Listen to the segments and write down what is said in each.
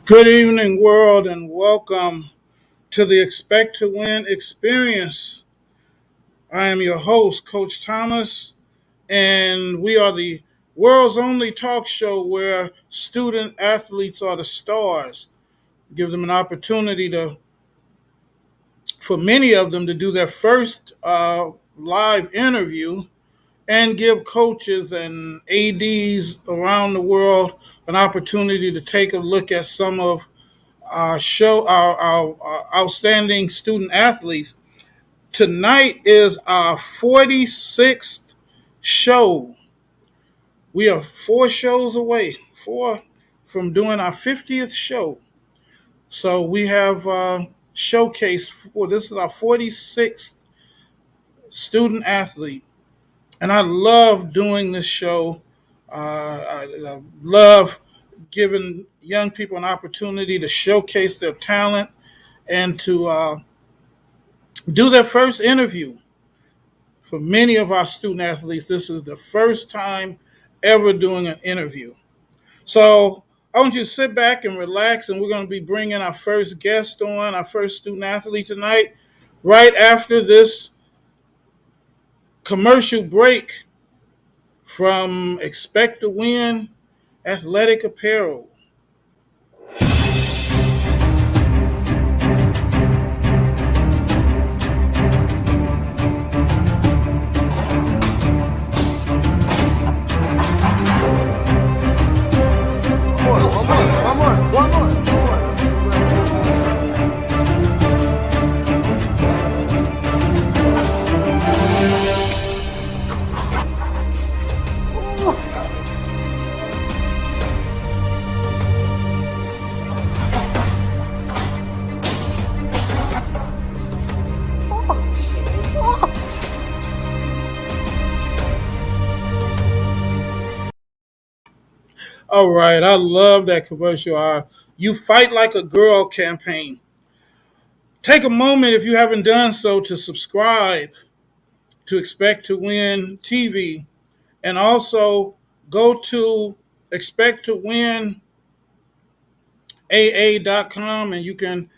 Good evening, world, and welcome to the Expect to Win experience. I am your host, Coach Thomas, and we are the world's only talk show where student athletes are the stars. Give them an opportunity for many of them, to do their first live interview and give coaches and ADs around the world an opportunity to take a look at some of our outstanding student athletes. Tonight is our 46th show. We are four shows away, four from doing our 50th show. So we have showcased this is our 46th student athlete. And I love doing this show. I love giving young people an opportunity to showcase their talent and to do their first interview. For many of our student athletes, this is the first time ever doing an interview. So I want you to sit back and relax, and we're going to be bringing our first guest on, our first student athlete tonight, right after this commercial break from Expect to Win Athletic Apparel. One more. All right, I love that commercial. You Fight Like a Girl campaign. Take a moment, if you haven't done so, to subscribe to Expect to Win TV, and also go to Expect to Win AA.com, and you can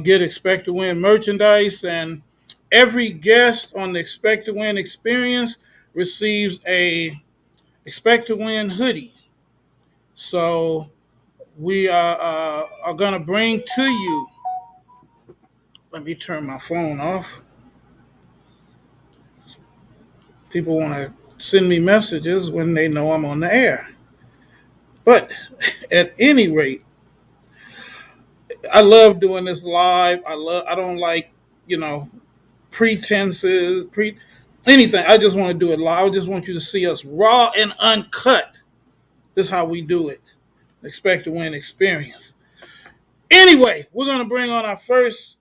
get Expect to Win merchandise. And every guest on the Expect to Win experience receives a Expect to Win hoodie. So we are going to bring to you. Let me turn my phone off. People want to send me messages when they know I'm on the air. But at any rate, I love doing this live. I don't like, pretenses, anything. I just want to do it live. I just want you to see us raw and uncut. This is how we do it. Expect to Win experience. Anyway, we're going to bring on our first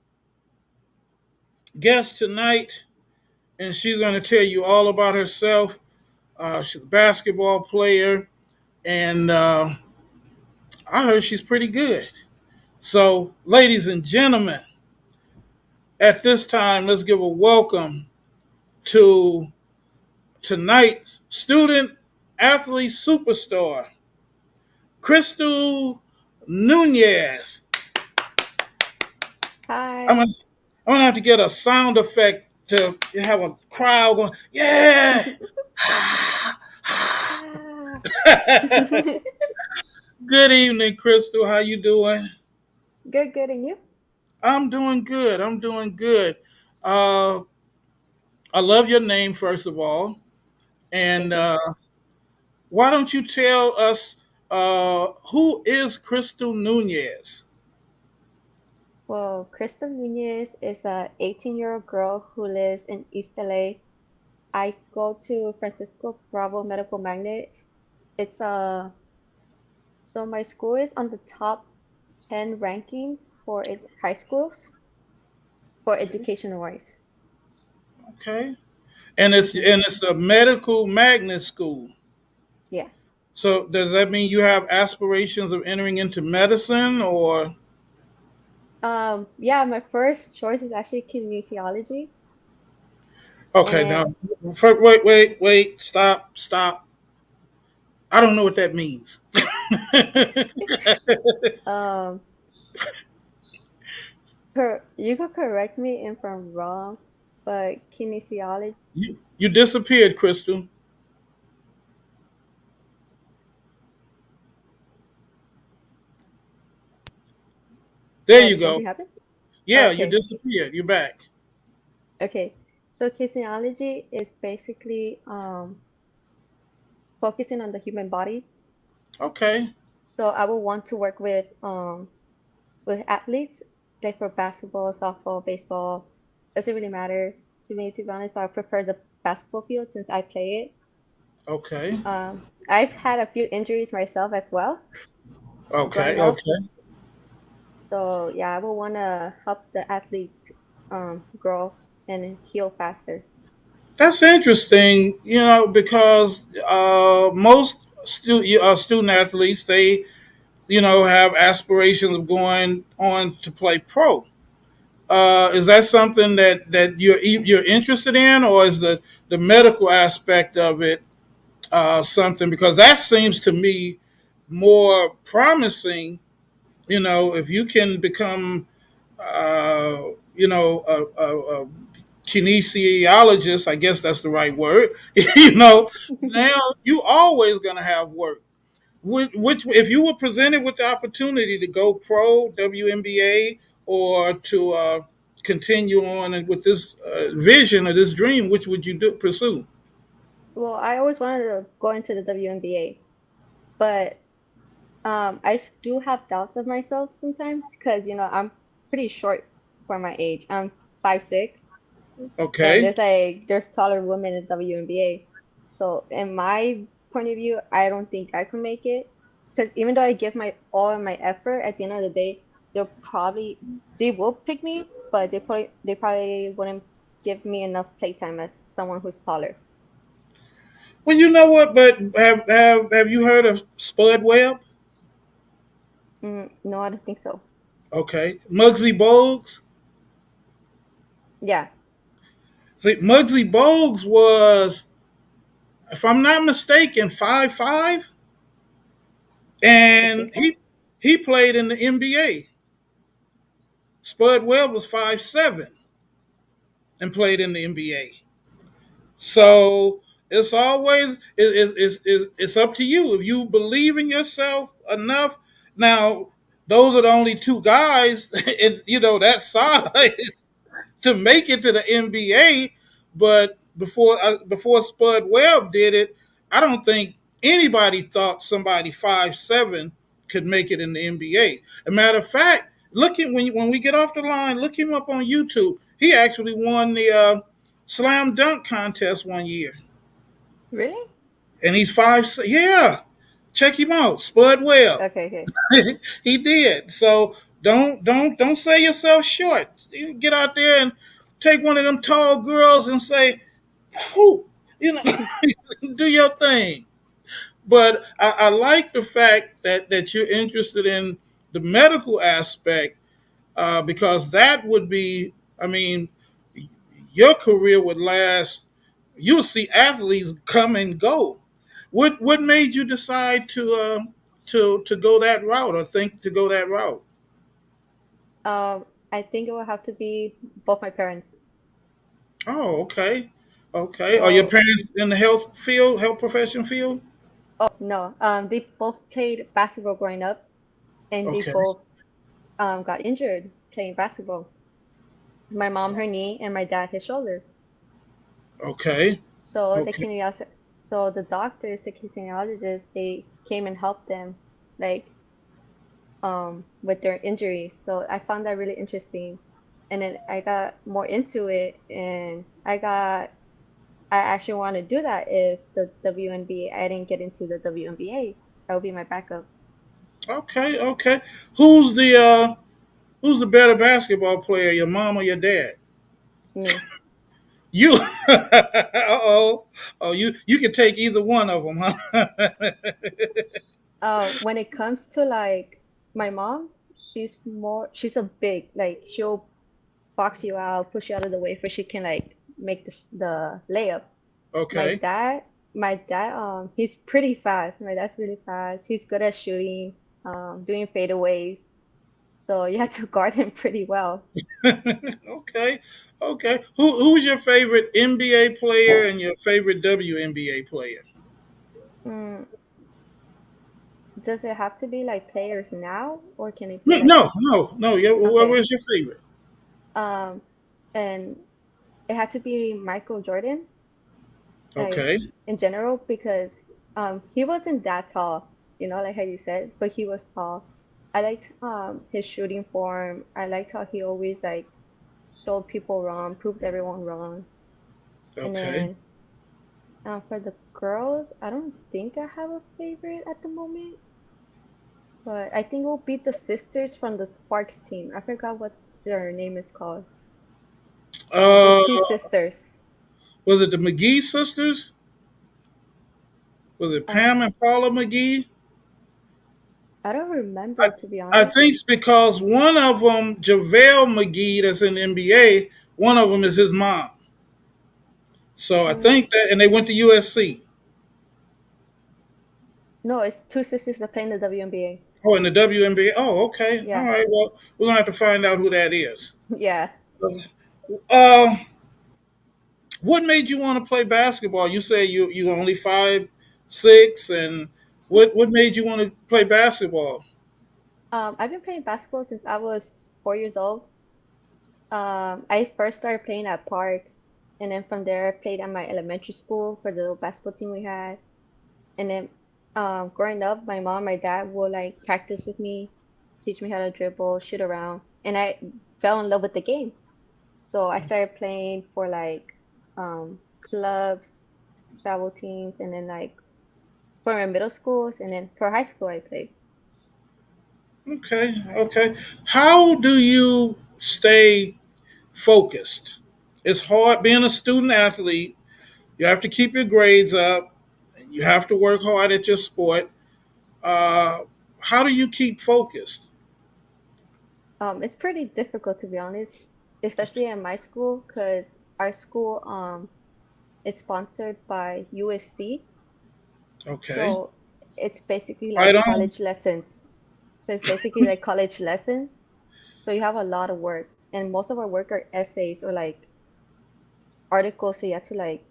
guest tonight, and she's going to tell you all about herself. She's a basketball player, and I heard she's pretty good. So, ladies and gentlemen, at this time, let's give a welcome to tonight's student athlete superstar, Crystal Nunez. Hi. I'm gonna have to get a sound effect to have a crowd going, yeah. Good evening, Crystal. How you doing? Good, and you? I'm doing good. I love your name, first of all. And why don't you tell us who is Crystal Nunez? Well, Crystal Nunez is a 18-year-old girl who lives in East LA. I go to Francisco Bravo Medical Magnet. It's so my school is on the top 10 rankings for high schools for education wise. Okay. And it's a medical magnet school. Yeah. So does that mean you have aspirations of entering into medicine, or Yeah, my first choice is actually kinesiology. okay, And now wait, stop. I don't know what that means. You could correct me if I'm wrong, but kinesiology. You disappeared, Crystal. There Oh, you did go. something happen? Yeah, you Okay, disappeared. You're back. okay. So kinesiology is basically focusing on the human body. Okay. So I would want to work with athletes, like for basketball, softball, baseball. Doesn't really matter to me, to be honest, but I prefer the basketball field since I play it. Okay. I've had a few injuries myself as well growing Okay. up. Okay. So yeah, I would want to help the athletes grow and heal faster. That's interesting, because most student athletes, they, have aspirations of going on to play pro. Is that something that you're interested in, or is the medical aspect of it something, because that seems to me more promising. If you can become, uh, a kinesiologist, I guess that's the right word. Now you always gonna have work. Which, if you were presented with the opportunity to go pro WNBA, or to continue on with this vision or this dream, which would you pursue? Well, I always wanted to go into the WNBA, but do have doubts of myself sometimes because I'm pretty short for my age. I'm 5'6", and Okay. there's taller women in WNBA. So in my point of view, I don't think I can make it because even though I give my all of my effort, at the end of the day, they will pick me, but they probably wouldn't give me enough playtime as someone who's taller. Well, you know what? But have you heard of Spud Webb? No, I don't think so. Okay, Muggsy Bogues. Yeah. See, Muggsy Bogues was, if I'm not mistaken, 5'5", I think and so. he played in the NBA. Spud Webb was 5'7" and played in the NBA. So it's always it's up to you if you believe in yourself enough. Now, those are the only two guys in that size to make it to the NBA. But before Spud Webb did it, I don't think anybody thought somebody 5'7" could make it in the NBA. A matter of fact, look at when we get off the line, look him up on YouTube. He actually won the slam dunk contest one year, Really? and he's 5. Yeah, check him out, Spud Webb. Okay, okay. He did. So don't sell yourself short. You get out there and take one of them tall girls and say, "Whoo," you know, do your thing. But I like the fact that you're interested in the medical aspect, because that would be, I mean, your career would last. You'll see athletes come and go. What made you decide to go that route, or think to go that route? I think it will have to be both my parents. Oh, okay. Okay. Are your So, parents in the health field, health profession field? oh no, they both played basketball growing up, and they Okay. both got injured playing basketball. My mom her knee, and my dad his shoulder. Okay. So Okay. the doctors, the kinesiologists, they came and helped them, like with their injuries. So I found that really interesting, and then I got more into it, and I actually want to do that if the WNBA, I didn't get into the WNBA. That would be my backup. Okay. Okay. Who's the uh who's the better basketball player, your mom or your dad? Me. You. Uh-oh. Oh, you can take either one of them, huh? When it comes to like my mom, she's a big, like she'll box you out, push you out of the way for she can like make the layup. My Okay. dad, my dad, he's pretty fast. My dad's really fast. He's good at shooting, doing fadeaways. So you had to guard him pretty well. Okay, okay. Who's your favorite NBA player and your favorite WNBA player? Mm, does it have to be like players now, or can it be like No. Yeah, okay? where's your favorite? Um, and it had to be Michael Jordan, like Okay, in general, because he wasn't that tall, like how you said, but he was tall. I liked his shooting form. I liked how he always like showed people wrong, proved everyone wrong. And okay. then for the girls, I don't think I have a favorite at the moment, but I think we'll beat the sisters from the Sparks team. I forgot what their name is called. The Uh, two sisters. was it the McGee sisters? Was it Uh, Pam and Paula McGee? I don't I remember to be I honest. think it's because one of them, JaVale McGee, that's in the NBA. One of them is his mom. So I Mm, think that, and they went to USC. no, it's two sisters that play in the WNBA. Oh, in the WNBA. Oh, okay. All Yeah, right. Well, we're gonna have to find out who that is. yeah. Uh, what made you want to play basketball? You say you only 5'6", and what made you want to play basketball? I've been playing basketball since I was 4 years old. I first started playing at parks, and then from there I played at my elementary school for the little basketball team we had. And then growing up, my mom, my dad will like practice with me, teach me how to dribble, shoot around, and I fell in love with the game. So I started playing for like clubs, travel teams, and then like for my middle schools, and then for high school I played. Okay, okay. How do you stay focused? It's hard being a student athlete. You have to keep your grades up. You have to work hard at your sport. Uh, how do you keep focused? It's pretty difficult to be honest, especially in my school, because our school is sponsored by USC. Okay, So it's basically right like on. college lessons. So it's basically like college lessons. So you have a lot of work, and most of our work are essays or like articles. So you have to like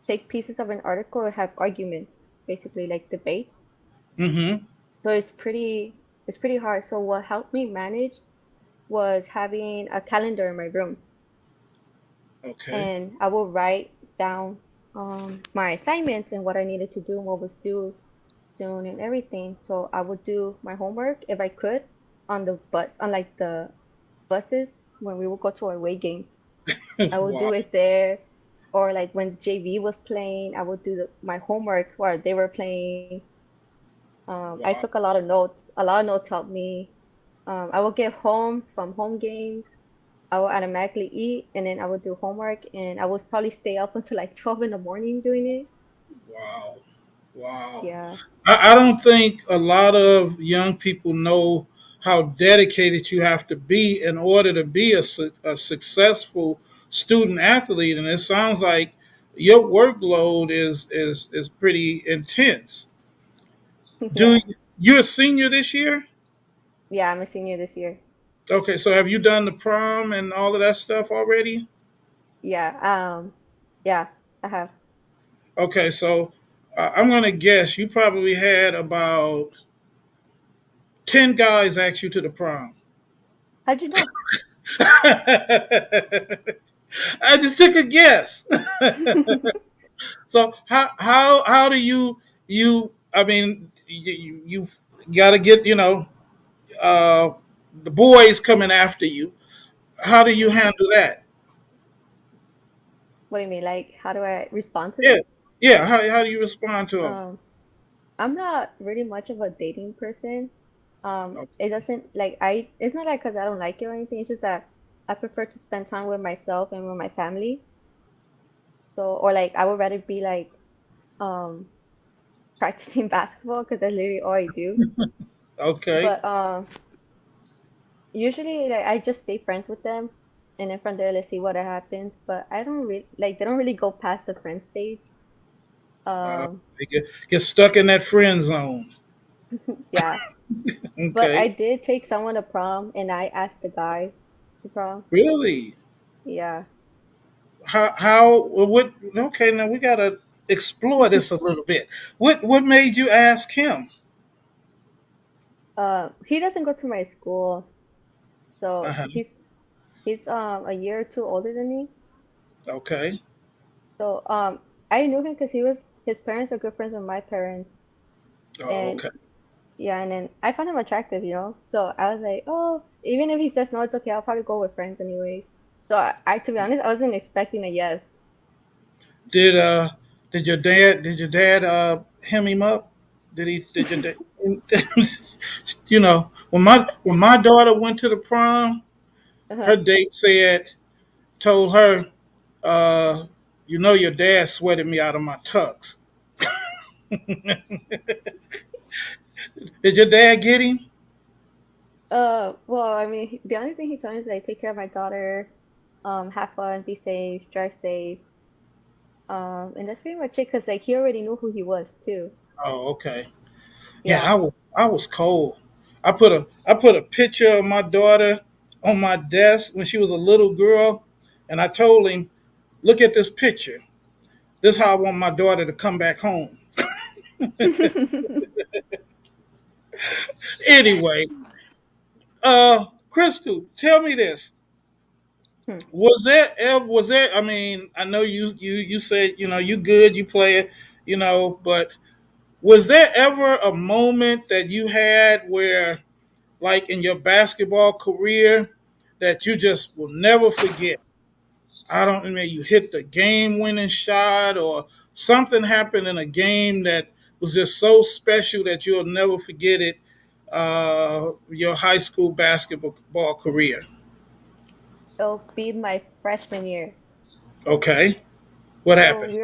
take pieces of an article or have arguments, basically like debates. Mm-hmm. So it's pretty hard. So what helped me manage was having a calendar in my room, Okay. and I will write down my assignments and what I needed to do and what was due soon and everything. So I would do my homework if I could on the bus, on like the buses when we would go to our away games. I would Wow. do it there, or like when JV was playing, I would do my homework while they were playing. I Wow. took a lot of notes. A lot of notes helped me. I would get home from home games. I would automatically eat, and then I would do homework, and I would probably stay up until like 12 in the morning doing it. Wow. Wow. Yeah. I don't think a lot of young people know how dedicated you have to be in order to be a successful student athlete. And it sounds like your workload is pretty intense. Do Yeah. you're a senior this year? Yeah, I'm a senior this year. Okay, so have you done the prom and all of that stuff already? Yeah. Yeah, I have. Okay, so I'm gonna guess you probably had about 10 guys ask you to the prom. How'd you know? I just took a guess. So how do you? I mean, you got to get uh, the boys coming after you. How do you Hmm. handle that? What do you mean? Like, how do I respond to Yeah, them? yeah. How do you respond to them? Um, I'm not really much of a dating person. It doesn't like it's not like because I don't like you or anything. It's just that I prefer to spend time with myself and with my family. So, or like I would rather be like um practicing basketball because that's literally all I do. Okay. But usually like I just stay friends with them, and then from there let's see what happens. But I don't really like they don't really go past the friend stage. Uh, Um, they get stuck in that friend zone. Yeah. But I Okay. did take someone to prom and I asked the guy to prom. Really? Yeah. What, okay, now we got to explore this a little bit. What made you ask him? He doesn't go to my school, so Uh-huh. he's a year or two older than me. Okay. So I knew him because his parents are good friends with my parents, Oh, and okay. yeah, and then I found him attractive, you know. So I was like, oh, even if he says no, it's okay. I'll probably go with friends anyways. So I to be honest, I wasn't expecting a yes. Did uh did your dad hem him up? Did your dad when my daughter went to the prom, Uh-huh. her date told her, uh, your dad sweated me out of my tux. Did your dad get him? Well, I mean, the only thing he told me is like take care of my daughter, have fun, be safe, drive safe, and that's pretty much it. Cause like he already knew who he was too. Oh, okay. Yeah, Yeah. I was cold. I put a picture of my daughter on my desk when she was a little girl, and I told him, "Look at this picture. This is how I want my daughter to come back home." Anyway, Crystal, tell me this: Hmm. was there? I mean, I know you said you good, you play it, but was there ever a moment that you had where, like in your basketball career, that you just will never forget? I don't know, you hit the game winning shot or something happened in a game that was just so special that you'll never forget it, your high school basketball career. It'll be my freshman year. Okay. What So happened?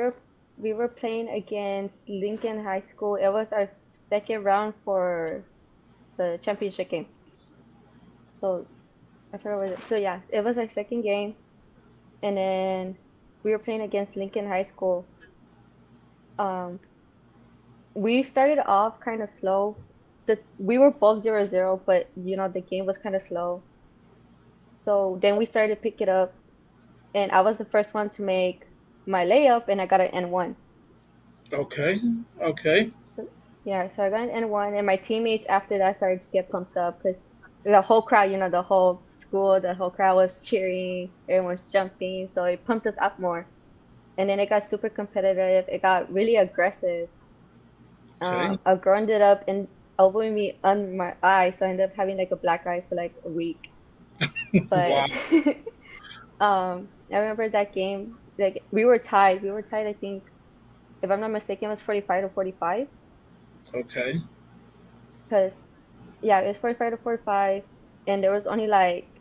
we were playing against Lincoln High School. It was our second round for the championship game. So I forgot what so yeah, it was our second game, and then we were playing against Lincoln High School. Um, we started off kind of slow. We were both 0-0, but the game was kind of slow. So then we started to pick it up, and I was the first one to make my layup, and I got an N1. Okay. Okay. So yeah, so I got an N1, and my teammates after that started to get pumped up because the whole crowd, the whole school, the whole crowd was cheering, everyone was jumping, so it pumped us up more. And then it got super competitive. It got really aggressive. Okay. A girl ended up and elbowing me on my eye, so I ended up having like a black eye for like a week. Wow. But I remember that game. Like we were tied. We were tied. I think, if I'm not mistaken, it was 45 to 45. Okay. Because yeah, it was 45 to 45, and there was only like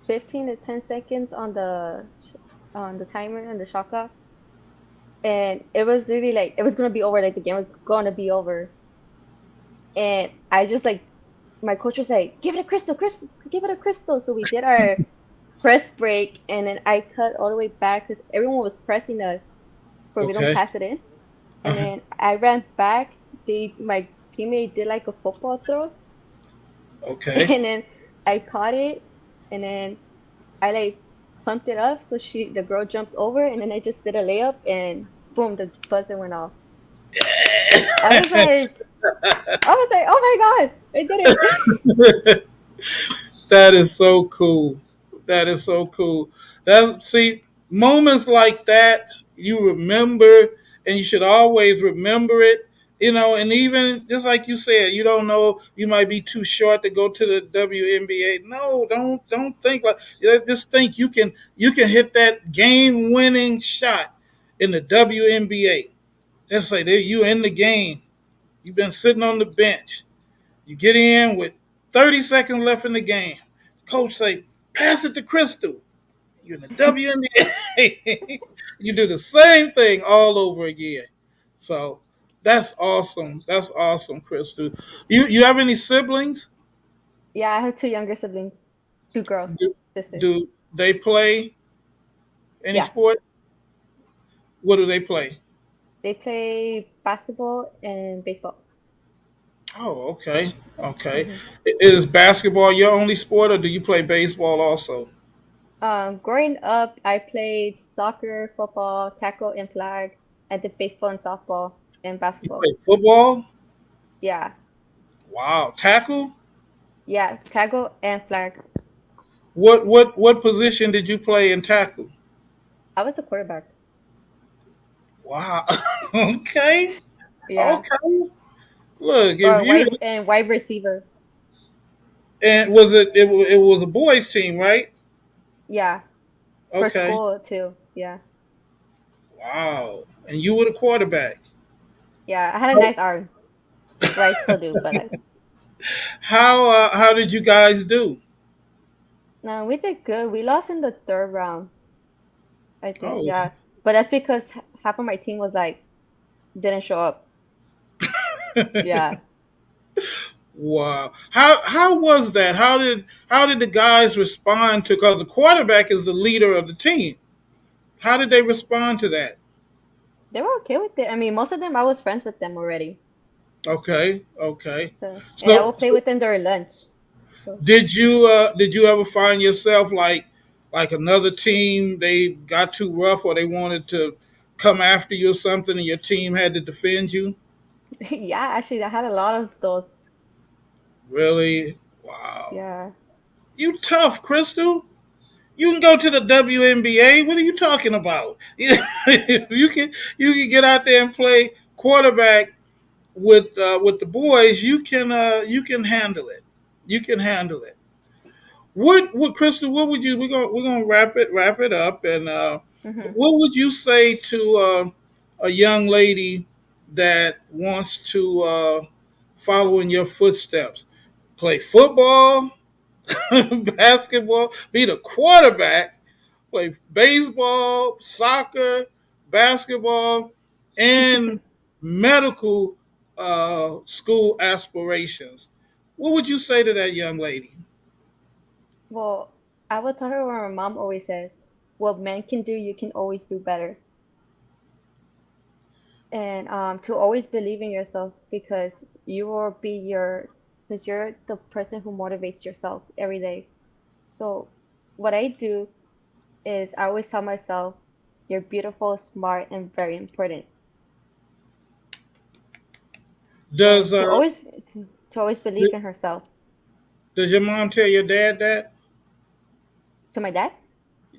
15 to 10 seconds on the timer and the shot clock, and it was really like it was gonna be over. Like the game was gonna be over, and I just like my coach was like, "Give it a Crystal, Crystal, give it a Crystal." So we did our press break, and then I cut all the way back because everyone was pressing us for we don't Okay. pass it in. And Uh-huh. then I ran back. My teammate did like a football throw, Okay. and then I caught it, and then I like pumped it up. So the girl jumped over, and then I just did a layup, and boom, the buzzer went off. I was like, oh my God, I did it. That is so cool. That is so cool. That see moments like that you remember, and you should always remember it. And even just like you said, you don't know, you might be too short to go to the WNBA. No, don't think like, just think you can hit that game winning shot in the WNBA. Let's say that you in the game. You've been sitting on the bench. You get in with 30 seconds left in the game. Coach say, pass it to Crystal. You're in the WNBA. You do the same thing all over again. So that's awesome. That's awesome, Crystal. You have any siblings? Yeah, I have two younger siblings, two girls, Do, sisters. do they play any Yeah, sport? What do they play? they play basketball and baseball. Oh, okay. Okay. Hmm. Is basketball your only sport, or do you play baseball also? Growing up, I played soccer, football, tackle, and flag. I did baseball and softball and You basketball. play football? Yeah, Wow. Tackle? yeah, tackle and flag. What position did you play in tackle? I was a quarterback. Wow. Okay. Yeah, Okay. Look, or if you wide receiver. and was it was a boys team, right? Yeah, for Okay. school too. Yeah, Wow. And you were the quarterback. yeah. I had a nice arm. Well, I still do, but How did you guys do? no, we did good. We lost in the third round, I think. Oh. Yeah, but that's because half of my team was like didn't show up. Yeah. Wow. How was that? How did the guys respond to, because the quarterback is the leader of the team. How did they respond to that? They were okay with it. I mean, most of them I was friends with them already. Okay, okay. So, and I will So, play with them during lunch. So, did you ever find yourself like another team, they got too rough or they wanted to come after you or something and your team had to defend you? yeah, actually, I had a lot of those. Really? Wow. Yeah. You tough, Crystal. You can go to the WNBA. What are you talking about? You can get out there and play quarterback with the boys. You can handle it. You can handle it. What Crystal? What would you? We're gonna wrap it up. And Hmm. what would you say to a young lady that wants to follow in your footsteps? Play football, basketball, be the quarterback, play baseball, soccer, basketball, and medical school aspirations. What would you say to that young lady? Well, I will tell her what my mom always says. What men can do, you can always do better. And to always believe in yourself because because you're the person who motivates yourself every day. So what I do is I always tell myself, you're beautiful, smart, and very important. So Does to always believe in herself. does your mom tell your dad that? To my dad,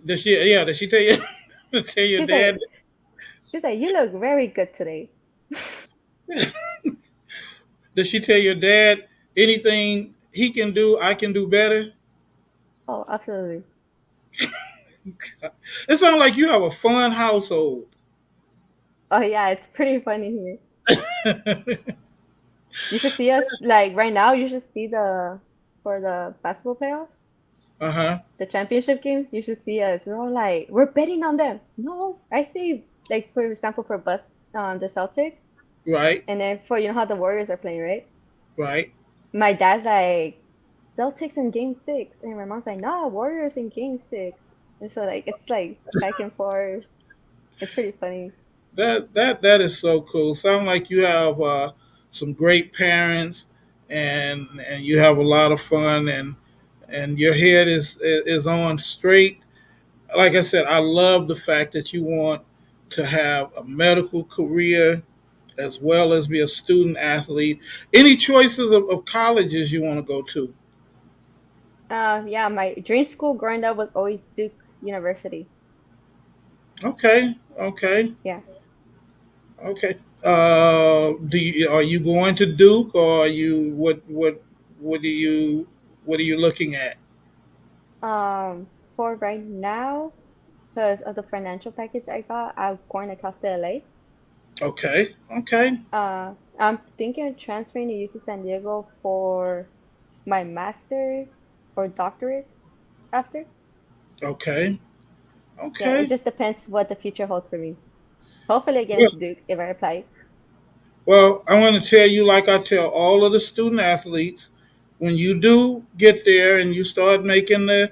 Does she? Yeah, does she tell you? Tell your she's dad? like, she's like, you look very good today. Does she tell your dad anything he can do, I can do better? Oh, absolutely. It sounds like you have a fun household. Oh yeah, it's pretty funny here. You should see us like right now. You should see the for the basketball playoffs, Uh huh. the championship games. You should see us. We're all like, we're betting on them. No, I see. Like for example, for the Celtics, Right. and then for you know how the Warriors are playing, right? Right. My dad's like Celtics in game six, and my mom's like, nah, Warriors in game six. And so like it's like back and forth. It's pretty funny. That is so cool. Sound like you have some great parents, and you have a lot of fun, and your head is on straight. Like I said, I love the fact that you want to have a medical career as well as be a student athlete. Any choices of colleges you want to go to? Yeah, my dream school growing up was always Duke University. Okay, okay, Yeah. okay. Are you going to Duke, or are you what do you what are you looking at? For right now, because of the financial package I got, I'm going to Cal State LA. Okay, okay, I'm thinking of transferring to UC San Diego for my master's or doctorates after. okay, Yeah, it okay. just depends what the future holds for me. Hopefully, I get Well, into Duke if I apply. well, I want to tell you, like I tell all of the student athletes, when you do get there and you start making the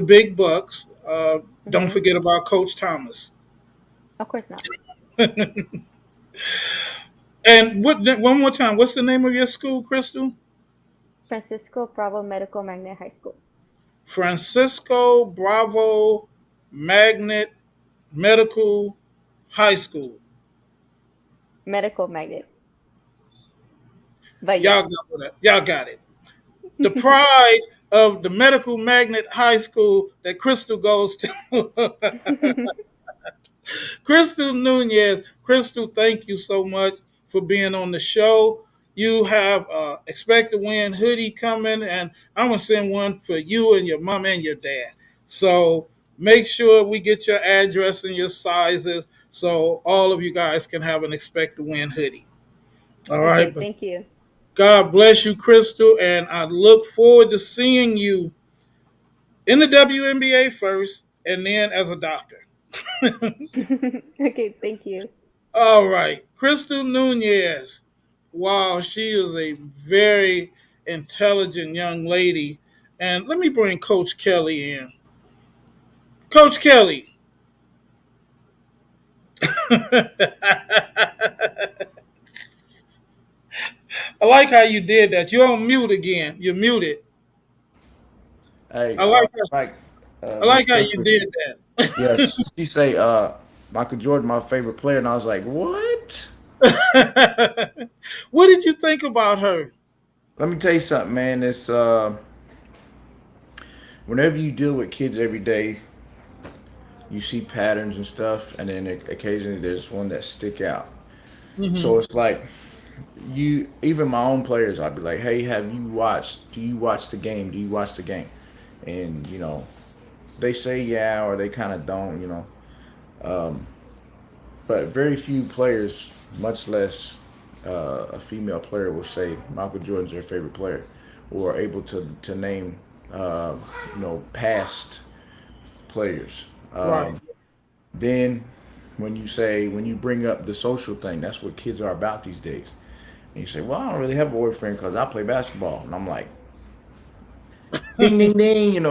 big bucks, don't Hmm. forget about Coach Thomas. Of course not. And And one more time, what's the name of your school, Crystal? Francisco Bravo Medical Magnet High School. Francisco Bravo Magnet Medical High School. Medical Magnet. But Y'all yes. got that. Y'all got it. The pride of the Medical Magnet High School that Crystal goes to. Crystal Nunez. Crystal, thank you so much for being on the show. You have Expect to Win hoodie coming, and I'm going to send one for you and your mom and your dad. So make sure we get your address and your sizes so all of you guys can have an Expect to Win hoodie. All Okay, right. But thank you. God bless you, Crystal, and I look forward to seeing you in the WNBA first and then as a doctor. Okay, thank you. All right. Crystal Nunez. Wow, she is a very intelligent young lady. And let me bring Coach Kelly in. Coach Kelly. I like how you did that. You're on mute again. You're muted. Hey, I like like I Miss like how you Crystal. did Yeah, she say Michael Jordan my favorite player, and I was like, what? that. What did you think about her? Let me tell you something, man. It's whenever you deal with kids every day, you see patterns and stuff, and then occasionally there's one that stick out. Mm-hmm. So it's like you, even my own players, I'd be like, hey, have you watched? Do you watch the game? Do you watch the game? And they say yeah, or they kind of don't. But very few players, much less a female player, will say Michael Jordan's their favorite player, or are able to name uh, past players. Right. Then when you bring up the social thing, that's what kids are about these days. And you say, well, I don't really have a boyfriend because I play basketball, and I'm like, ding ding ding, your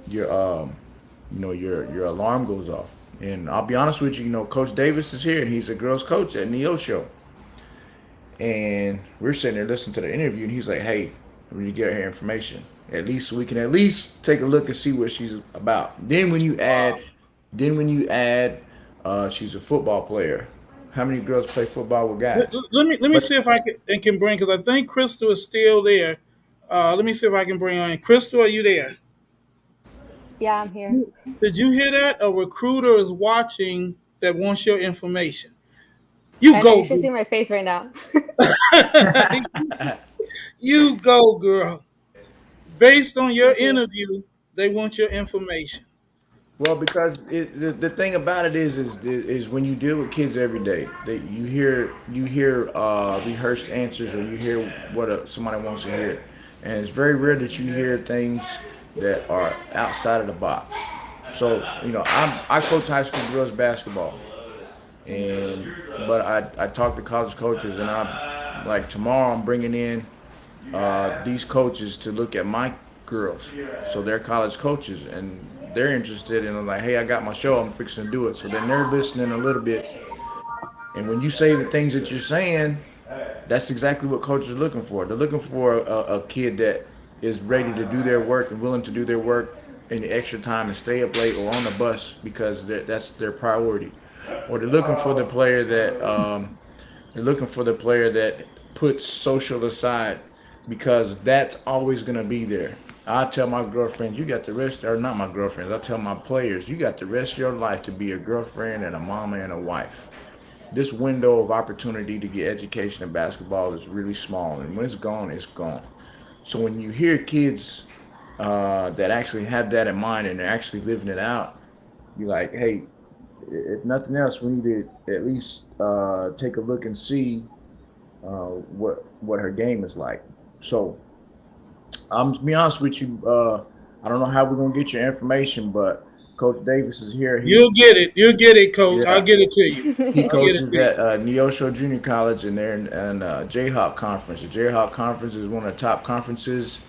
your alarm goes off. And I'll be honest with you, Coach Davis is here, and he's a girls' coach at Neo Show. And we're sitting there listening to the interview, and he's like, "Hey, we need to get her information. At least so we can at least take a look and see what she's about." Wow. Then when you add, she's a football player. How many girls play football with Let, guys? let me But see if I can bring because I think Crystal is still there. Let me see if I can bring her in. Crystal, are you there? Yeah, I'm here. Did you hear that? A recruiter is watching that wants your information. You I know you go, should see girl. my face right now. You go, girl. Based on your Thank you. interview, they want your information. Well, because the thing about it is when you deal with kids every day, you hear rehearsed answers, or you hear what somebody wants to hear, and it's very rare that you hear things that are outside of the box. So I coach high school girls basketball, and but I talk to college coaches, and I'm like, tomorrow I'm bringing in these coaches to look at my girls. So they're college coaches, and they're interested in, like, hey, I got my show, I'm fixing to do it. So then they're listening a little bit. And when you say the things that you're saying, that's exactly what coaches are looking for. They're looking for a kid that is ready to do their work and willing to do their work in the extra time and stay up late or on the bus because that's their priority. Or they're looking for the player that puts social aside because that's always going to be there. I tell my girlfriends, you got the rest, or not my girlfriends, I tell my players, you got the rest of your life to be a girlfriend and a mama and a wife. This window of opportunity to get education in basketball is really small, and when it's gone, it's gone. So when you hear kids that actually have that in mind and they're actually living it out, you're like, hey, if nothing else, we need to at least take a look and see what her game is like. So I'm to be honest with you. I don't know how we're gonna get your information, but Coach Davis is here. You'll get it. You'll get it, coach. I'll Yeah, get it to you. he I'll get it coaches to you. at Neosho Junior College, and they're in Jayhawk Conference. The Jayhawk Conference is one of the top conferences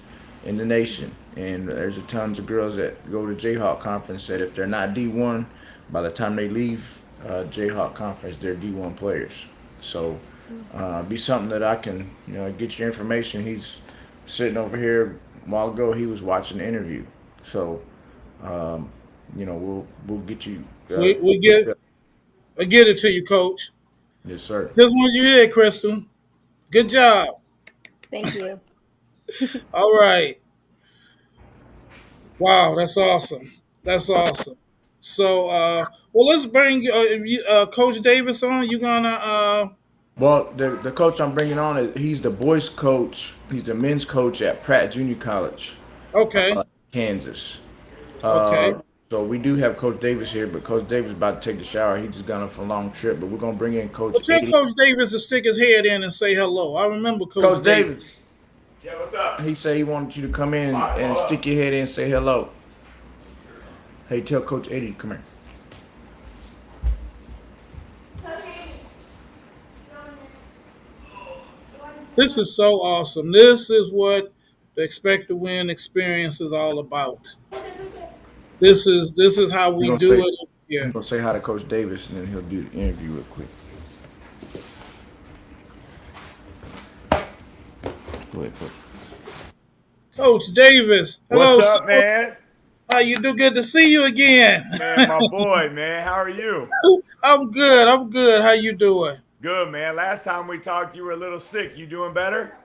in the nation, and there's a tons of girls that go to Jayhawk Conference that if they're not D1, by the time they leave Jayhawk Conference, they're D1 players. So be something that I can, get your information. He's sitting over here. A while ago, he was watching the interview. So, we'll get you. We get I get it to you, Coach. Yes, sir. Just want you here, Crystal. Good job. Thank you. All right. Wow, that's awesome. That's awesome. So, well, let's bring Coach Davis on. You gonna? Well, the coach I'm bringing on he's the boys coach. He's the men's coach at Pratt Junior College, Okay. Kansas. Okay. So we do have Coach Davis here, but Coach Davis is about to take the shower. He just got off for a long trip, but we're gonna bring in Coach Well, tell 80. Coach Davis to stick his head in and say hello. I remember Coach Coach Davis. Davis. Yeah, what's up? He said he wanted you to come in and stick your head in and say hello. Hey, tell Coach 80 to come here. This is so awesome. This is what the Expect to Win experience is all about. This is how we gonna do say- it. Yeah. I'm gonna say hi to Coach Davis, and then he'll do the interview real quick. Go ahead, Coach. Coach Davis. Hello, What's up, sir. man? How you do? Good to see you again. Man, my boy, man. How are you? I'm good. I'm good. How you doing? Good, man. Last time we talked, you were a little sick. You doing better?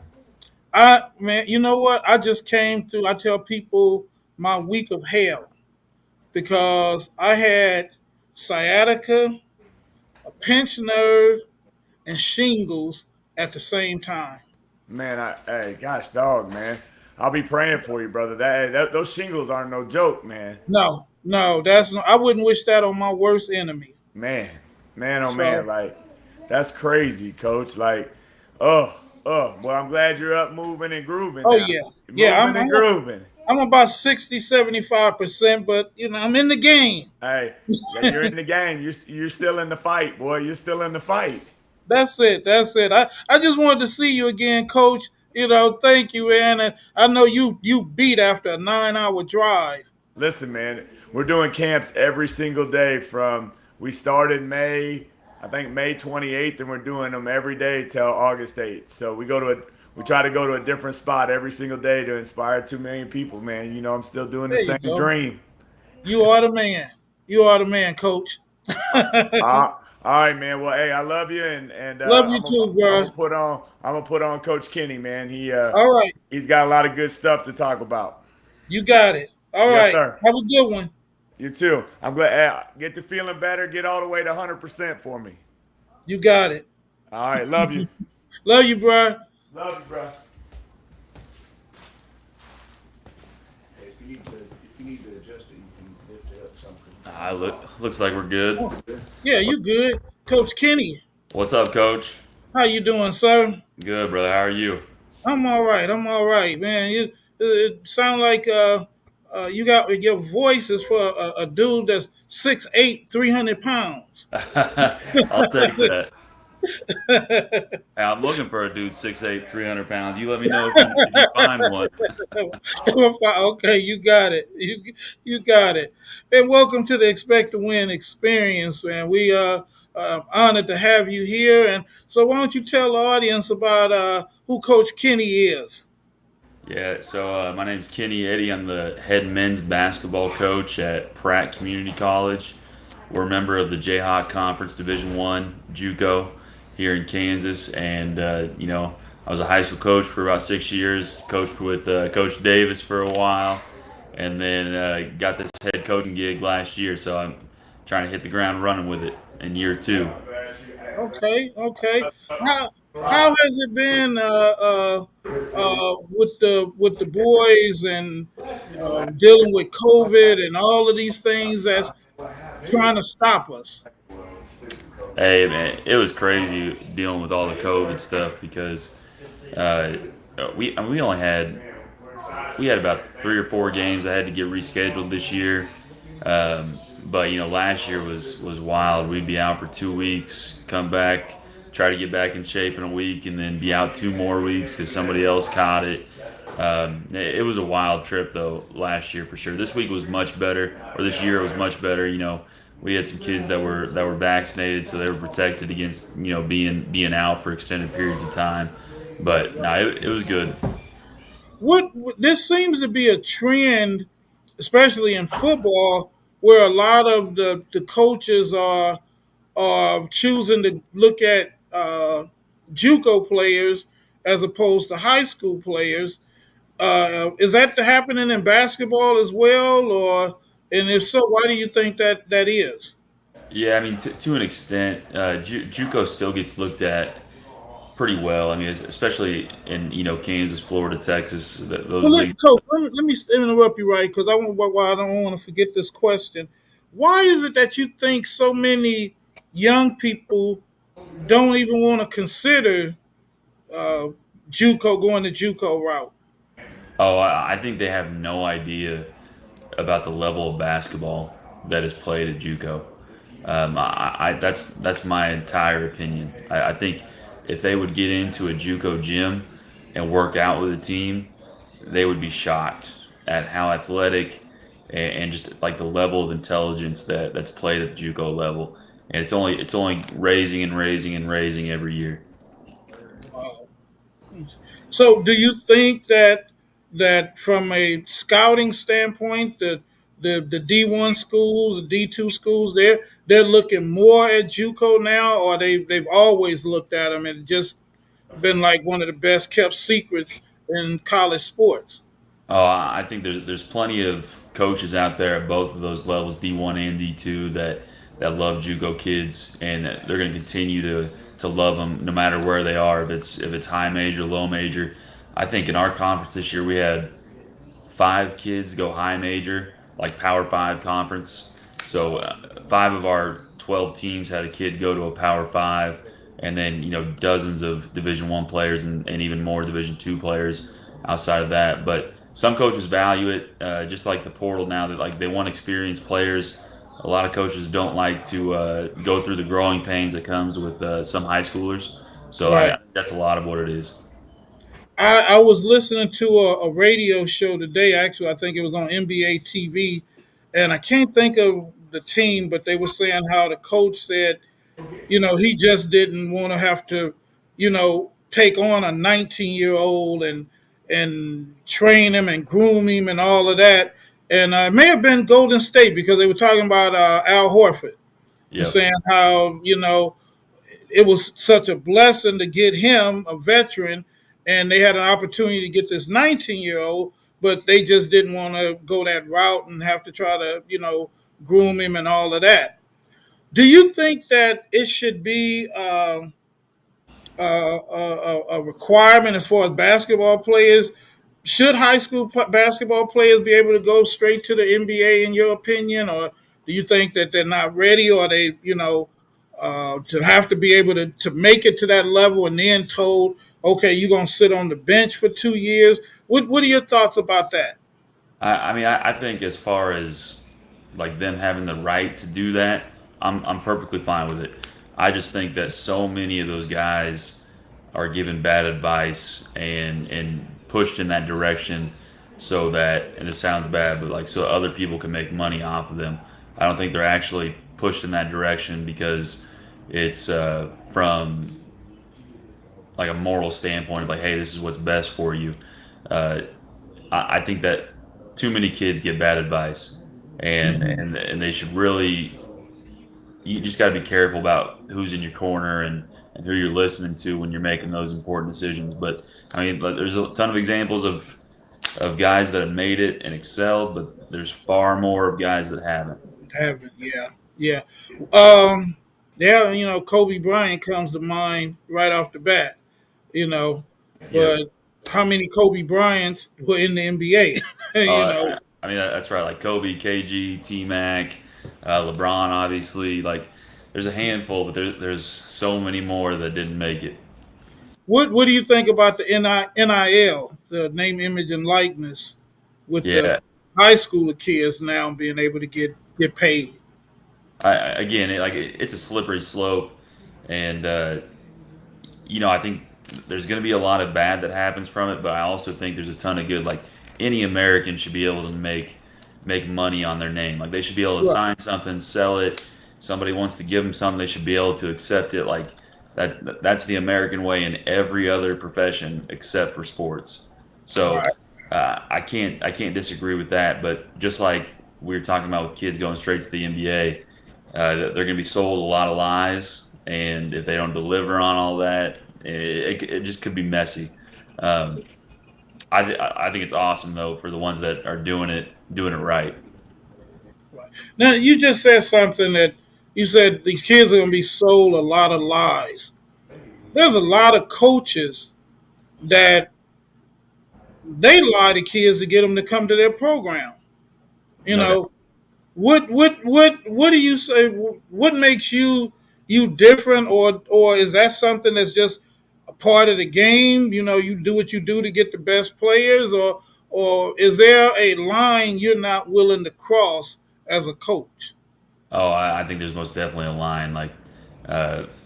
Man, you know what? I just came through. I tell people my week of hell because I had sciatica, a pinched nerve, and shingles at the same time. Man, hey, gosh, dog, man. I'll be praying for you, brother. Those shingles aren't no joke, man. No, I wouldn't wish that on my worst enemy. Man, man, oh So- man, like that's crazy, Coach. Like, well, I'm glad you're up, moving and grooving. Oh, now. yeah. You're Yeah, moving and grooving. I'm about 60, 75%, but I'm in the game. Hey, yeah, you're in the game. You're still in the fight, boy. You're still in the fight. That's it. I just wanted to see you again, Coach. Thank you, man. And I know you beat after a 9-hour drive. Listen, man, we're doing camps every single day we started May 28th, and we're doing them every day till August 8th. So we try to go to a different spot every single day to inspire 2 million people, man. I'm still doing the There you same go. dream. You are the man. You are the man, Coach. All right, man. Well, hey, I love you, and Love you too, bro. I'm gonna put on Coach Kenny, man. All right. He's got a lot of good stuff to talk about. You got it. All Yes, right. sir. Have a good one. You too. I'm glad. Hey, get to feeling better. Get all the way to 100% for me. You got it. All right, love you. Love you, bro. Love you, bro. Hey, if you need to adjust it, you can lift it up something. Looks like we're good. Yeah, you good. Coach Kenny, What's up, Coach? how you doing, sir? Good, brother. How are you? I'm all right, man. It sound like you got your voice is for a dude that's 6'8", 300 pounds. I'll take that. Hey, I'm looking for a dude 6'8", 300 pounds. You let me know if you find one. Okay, you got it. You got it. And welcome to the Expect to Win experience, man. We are honored to have you here. And so why don't you tell the audience about who Coach Kenny is? Yeah, so my name's Kenny Eddy. I'm the head men's basketball coach at Pratt Community College. We're a member of the Jayhawk Conference Division I JUCO here in Kansas, and I was a high school coach for about 6 years. Coached with Coach Davis for a while, and then got this head coaching gig last year. So I'm trying to hit the ground running with it in year 2. Okay. How has it been with the boys and dealing with COVID and all of these things that's trying to stop us? Hey man, it was crazy dealing with all the COVID stuff because we had about 3 or 4 games that had to get rescheduled this year. But last year was wild. We'd be out for 2 weeks, come back, try to get back in shape in a week, and then be out 2 more weeks because somebody else caught it. It was a wild trip though last year for sure. This week was much better, or this year was much better. We had some kids that were vaccinated, so they were protected against being out for extended periods of time. But no, it was good. What this seems to be a trend, especially in football, where a lot of the coaches are choosing to look at JUCO players as opposed to high school players. Is that happening in basketball as well, or and if so, why do you think that is? Yeah, I mean, to an extent, JUCO still gets looked at pretty well. I mean, especially in Kansas, Florida, Texas, those Well, leagues. Coach, let me interrupt you right because I don't want to forget this question. Why is it that you think so many young people don't even want to consider uh, JUCO going the JUCO route? Oh, I think they have no idea about the level of basketball that is played at JUCO. That's my entire opinion. I think if they would get into a JUCO gym and work out with a team, they would be shocked at how athletic and just like the level of intelligence that's played at the JUCO level. And it's only raising and raising and raising every year. So, do you think that from a scouting standpoint, the D1 schools, the D2 schools, they're looking more at JUCO now, or they've always looked at them and just been like one of the best kept secrets in college sports? Oh, I think there's plenty of coaches out there at both of those levels, D1 and D2, that love JUCO kids, and they're going to continue to love them no matter where they are. If it's high major, low major. I think in our conference this year we had 5 kids go high major, like Power Five conference. So 5 of our 12 teams had a kid go to a Power Five, and then dozens of Division 1 players and even more Division 2 players outside of that. But some coaches value it, just like the portal now. That like they want experienced players. A lot of coaches don't like to go through the growing pains that comes with some high schoolers. So Right. that's a lot of what it is. I was listening to a radio show today. Actually, I think it was on NBA TV, and I can't think of the team, but they were saying how the coach said, he just didn't want to have to, take on a 19-year-old and train him and groom him and all of that. And it may have been Golden State because they were talking about Al Horford and Yep. saying how it was such a blessing to get him, a veteran, and they had an opportunity to get this 19-year-old, but they just didn't want to go that route and have to try to, groom him and all of that. Do you think that it should be a requirement as far as basketball players? Should high school basketball players be able to go straight to the NBA, in your opinion, or do you think that they're not ready, or they, to have to be able to make it to that level and then told, okay, you're going to sit on the bench for 2 years? What are your thoughts about that? I mean, I think as far as like them having the right to do that, I'm perfectly fine with it. I just think that so many of those guys are given bad advice and pushed in that direction so that, and this sounds bad, but like so other people can make money off of them. I don't think they're actually pushed in that direction because it's from like a moral standpoint of like, hey, this is what's best for you. Uh, I think that too many kids get bad advice, and they should really. You just got to be careful about who's in your corner and who you're listening to when you're making those important decisions. But I mean, like, there's a ton of examples of guys that have made it and excelled, but there's far more of guys that haven't. Haven't, yeah, yeah, um, yeah. Kobe Bryant comes to mind right off the bat. You know, Yeah. but how many Kobe Bryants were in the NBA? I mean, that's right. Like Kobe, KG, T Mac, LeBron, obviously. Like, there's a handful, but there's so many more that didn't make it. What do you think about the NIL, the name, image, and likeness, with the Yeah. high school kids now being able to get paid? Again, it's a slippery slope, and I think there's going to be a lot of bad that happens from it, but I also think there's a ton of good. Like any American should be able to make make money on their name. Like they should be able to Right. sign something, sell it. Somebody wants to give them something, they should be able to accept it. Like that's the American way in every other profession except for sports. So Right. I can't disagree with that. But just like we were talking about with kids going straight to the NBA, they're going to be sold a lot of lies, and if they don't deliver on all that, it just could be messy. Um, I think it's awesome though for the ones that are doing it right. Now you just said something that you said these kids are going to be sold a lot of lies. There's a lot of coaches that they lie to kids to get them to come to their program. You No doubt. know, what do you say? What makes you different, or is that something that's just a part of the game? You know, you do what you do to get the best players, or is there a line you're not willing to cross as a coach? Oh, I think there's most definitely a line. Like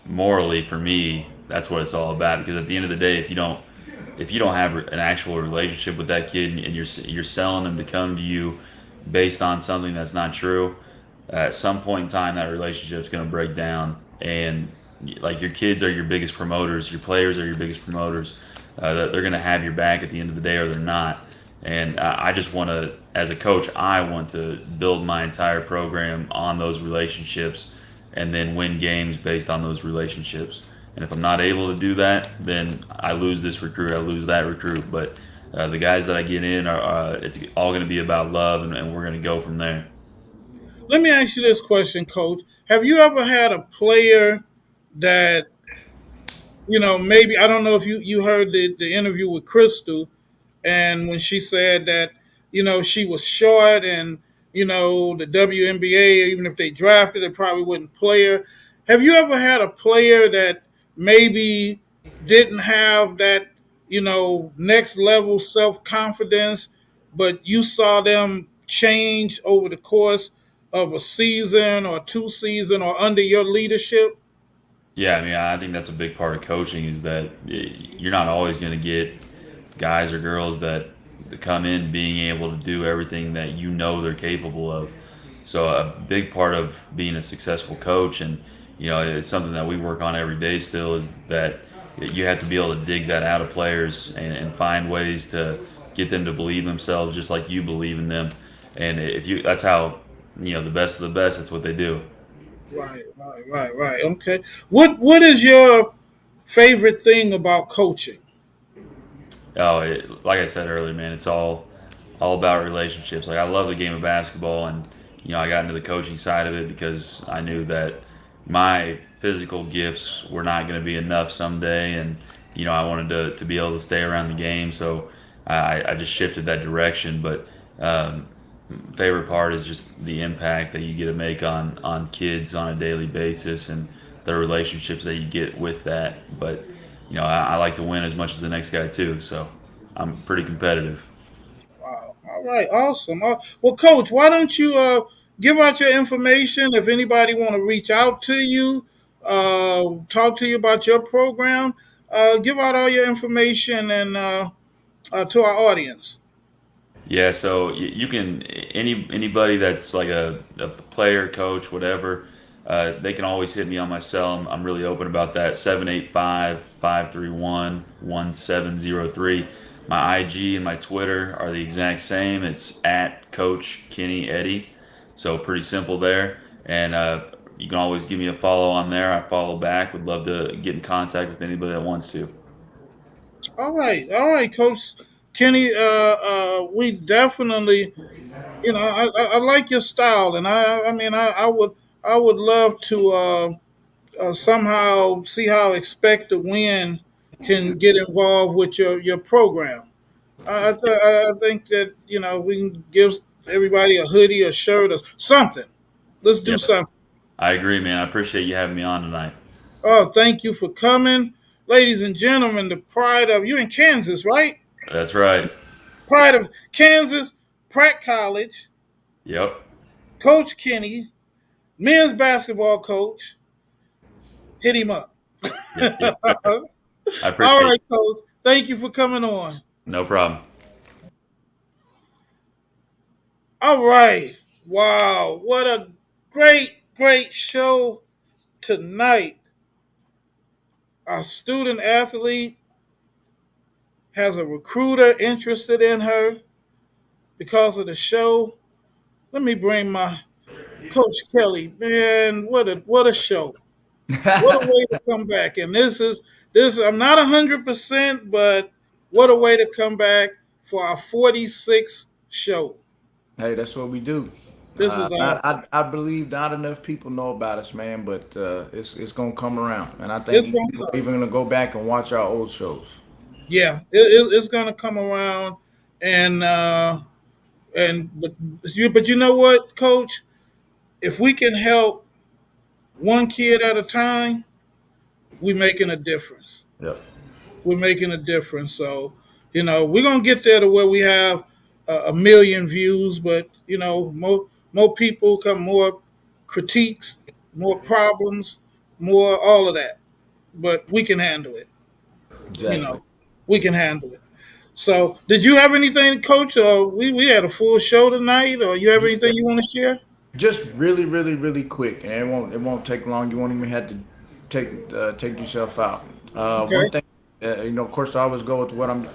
morally, for me, that's what it's all about. Because at the end of the day, if you don't have an actual relationship with that kid, and you're selling them to come to you based on something that's not true, at some point in time, that relationship's going to break down. And like your kids are your biggest promoters, your players are your biggest promoters. That they're going to have your back at the end of the day, or they're not. And I just want to, as a coach, I want to build my entire program on those relationships, and then win games based on those relationships. And if I'm not able to do that, then I lose this recruit, I lose that recruit. But the guys that I get in it's all going to be about love, and we're going to go from there. Let me ask you this question, Coach. Have you ever had a player that, maybe, I don't know if you heard the interview with Crystal, and when she said that, she was short, and, the WNBA, even if they drafted, they probably wouldn't play her. Have you ever had a player that maybe didn't have that, next level self confidence, but you saw them change over the course of a season or two season or under your leadership? Yeah, I mean, I think that's a big part of coaching is that you're not always going to get guys or girls that come in being able to do everything that you know they're capable of. So a big part of being a successful coach, and it's something that we work on every day still, is that you have to be able to dig that out of players, and find ways to get them to believe themselves just like you believe in them. And if you, that's how the best of the best. That's what they do. Right. Okay. What is your favorite thing about coaching? Oh, like I said earlier, man, it's all about relationships. Like I love the game of basketball, and I got into the coaching side of it because I knew that my physical gifts were not going to be enough someday, and I wanted to be able to stay around the game, so I just shifted that direction. But favorite part is just the impact that you get to make on kids on a daily basis, and the relationships that you get with that. But I like to win as much as the next guy too, so I'm pretty competitive. Wow. All right. Awesome. Well, Coach, why don't you give out your information if anybody want to reach out to you, talk to you about your program. Give out all your information and to our audience. Yeah, so you can, anybody that's like a player, coach, whatever, they can always hit me on my cell. I'm really open about that. 785-531-1703. My IG and my Twitter are the exact same. It's at Coach Kenny Eddy. So pretty simple there. And you can always give me a follow on there. I follow back. Would love to get in contact with anybody that wants to. All right, Coach Kenny. We definitely, I like your style, and I mean, I would love to somehow see how Expect to Win can get involved with your program. I think that we can give everybody a hoodie, a shirt, or something. Let's do Yeah, something. I agree, man. I appreciate you having me on tonight. Oh, thank you for coming, ladies and gentlemen. The pride of you in Kansas, right? That's right. Pride of Kansas, Pratt College, Yep. Coach Kenny, men's basketball coach. Hit him up. Yep. Yep. All I appreciate it. right, Coach. Thank you for coming on. No problem. All right. Wow. What a great show tonight. Our student athlete has a recruiter interested in her because of the show. Let me bring my Coach Kelly. Man, what a show. What a way to come back. And this I'm not 100%, but what a way to come back for our 46th show. Hey, that's what we do. This is awesome. I believe not enough people know about us, man, but it's gonna come around, and I It's think gonna people come. are even gonna go back and watch our old shows. Yeah, it's gonna come around, and but you know what, Coach? If we can help one kid at a time, we're making a difference. Yep. We're making a difference. So, we're gonna get there to where we have a million views, but more people come, more critiques, more problems, more all of that. But we can handle it. You Exactly. know, we can handle it. So, did you have anything, Coach? We had a full show tonight, or you have anything you want to share? Just really, really, really quick, and it won't take long. You won't even have to take yourself out. Okay. One thing, of course, I always go with what I'm.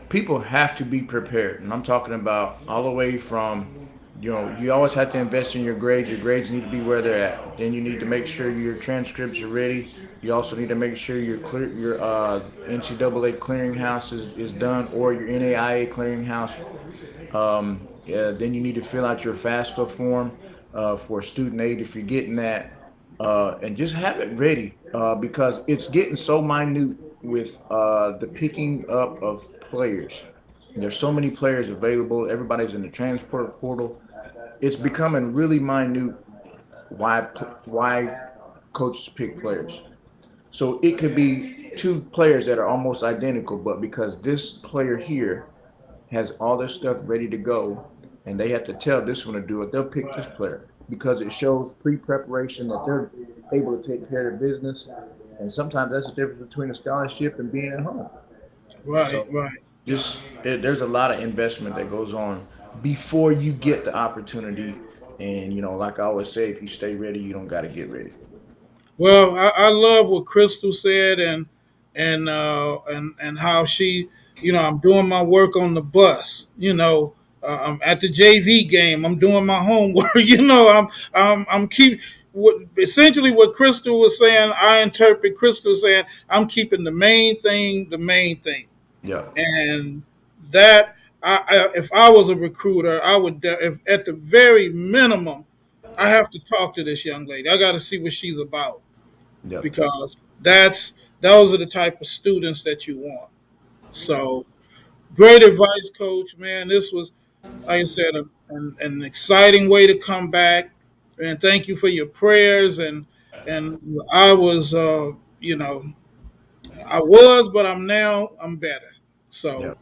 People have to be prepared, and I'm talking about all the way from, you always have to invest in your grades. Your grades need to be where they're at. Then you need to make sure your transcripts are ready. You also need to make sure your NCAA clearinghouse is done, or your NAIA clearinghouse. Yeah, then you need to fill out your FAFSA form for student aid if you're getting that, and just have it ready because it's getting so minute with the picking up of players. There's so many players available. Everybody's in the transport portal. It's becoming really minute why coaches pick players. So it could be two players that are almost identical, but because this player here has all their stuff ready to go, and they have to tell this one to do it, they'll pick this player because it shows pre-preparation that they're able to take care of business. And sometimes that's the difference between a scholarship and being at home. Right, So right. there's a lot of investment that goes on before you get the opportunity. And like I always say, if you stay ready, you don't got to get ready. Well, I love what Crystal said, and how she, I'm doing my work on the bus. I'm at the JV game. I'm doing my homework. I'm keep what essentially what Crystal was saying. I interpret Crystal saying I'm keeping the main thing, Yeah. and that if I was a recruiter, I would if, at the very minimum, I have to talk to this young lady. I got to see what she's about Yeah. because those are the type of students that you want. So great advice, Coach. Man, this was, like I said, an exciting way to come back. And thank you for your prayers. And I was, but I'm better. Yeah. So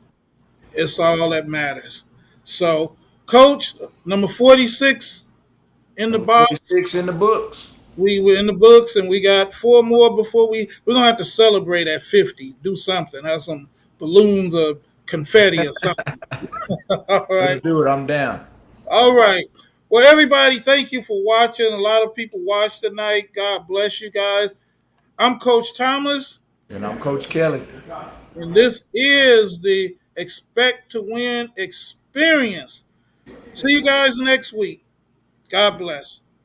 it's all that matters. So, Coach, number 46 in the Number box. 46 in the books. We were in the books, and we got four more before we're gonna have to celebrate at 50. Do something, have some balloons or confetti or something. All Let's right, do it. I'm down. all right. Well, everybody, thank you for watching. A lot of people watched tonight. God bless you guys. I'm Coach Thomas, And I'm Coach Kelly. and this is the Expect to Win experience. See you guys next week. God bless.